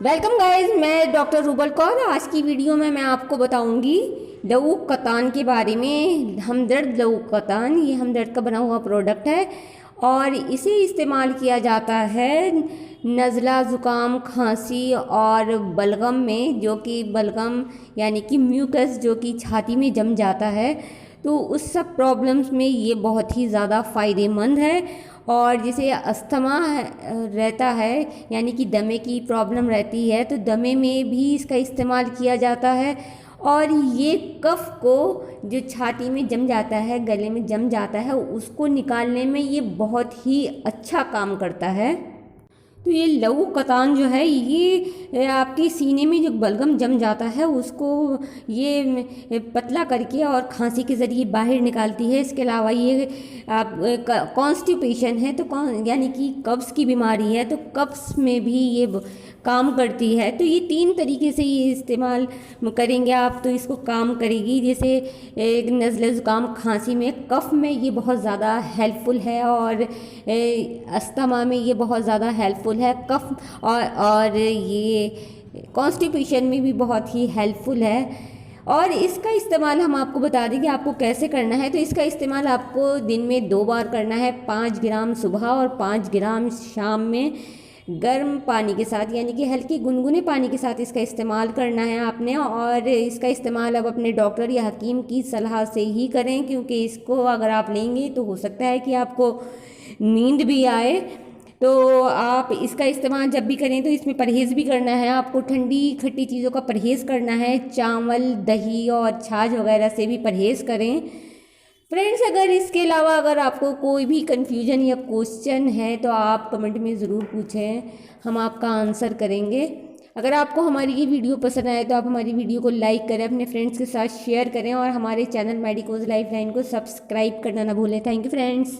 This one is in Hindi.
वेलकम गाइस, मैं डॉक्टर रूबल कौर। आज की वीडियो में मैं आपको बताऊंगी लहू कतान के बारे में। हमदर्द लहू कतान ये हमदर्द का बना हुआ प्रोडक्ट है और इसे इस्तेमाल किया जाता है नज़ला, ज़ुकाम, खांसी और बलगम में, जो कि बलगम यानी कि म्यूकस जो कि छाती में जम जाता है, तो उस सब प्रॉब्लम्स में ये बहुत ही ज़्यादा फ़ायदेमंद है। और जिसे अस्थमा रहता है यानी कि दमे की प्रॉब्लम रहती है, तो दमे में भी इसका इस्तेमाल किया जाता है। और ये कफ को जो छाती में जम जाता है, गले में जम जाता है, उसको निकालने में ये बहुत ही अच्छा काम करता है। तो ये लहू कतान जो है ये आपके सीने में जो बलगम जम जाता है उसको ये पतला करके और खांसी के ज़रिए बाहर निकालती है। इसके अलावा ये आप कॉन्स्टिपेशन है तो यानी कि कब्ज़ की बीमारी है तो कब्ज़ में भी ये काम करती है। तो ये 3 तरीके से ये इस्तेमाल करेंगे आप तो इसको काम करेगी। जैसे एक नज़ले, ज़ुकाम, खांसी में, कफ़ में ये बहुत ज़्यादा हेल्पफुल है और अस्थमा में ये बहुत ज़्यादा हेल्पफुल है। कफ़ और ये कॉन्स्टिपेशन में भी बहुत ही हेल्पफुल है। और इसका इस्तेमाल हम आपको बता दें कि आपको कैसे करना है। तो इसका इस्तेमाल आपको दिन में 2 बार करना है, 5 ग्राम सुबह और 5 ग्राम शाम में, गर्म पानी के साथ यानी कि हल्के गुनगुने पानी के साथ इसका इस्तेमाल करना है आपने। और इसका इस्तेमाल अब अपने डॉक्टर या हकीम की सलाह से ही करें, क्योंकि इसको अगर आप लेंगे तो हो सकता है कि आपको नींद भी आए। तो आप इसका इस्तेमाल जब भी करें तो इसमें परहेज़ भी करना है आपको। ठंडी खट्टी चीज़ों का परहेज़ करना है, चावल, दही और छाछ वगैरह से भी परहेज़ करें। फ्रेंड्स, अगर इसके अलावा अगर आपको कोई भी कन्फ्यूजन या क्वेश्चन है तो आप कमेंट में ज़रूर पूछें, हम आपका आंसर करेंगे। अगर आपको हमारी ये वीडियो पसंद आए तो आप हमारी वीडियो को लाइक करें, अपने फ्रेंड्स के साथ शेयर करें और हमारे चैनल मेडिकोज लाइफ लाइन को सब्सक्राइब करना ना भूलें। Thank you friends.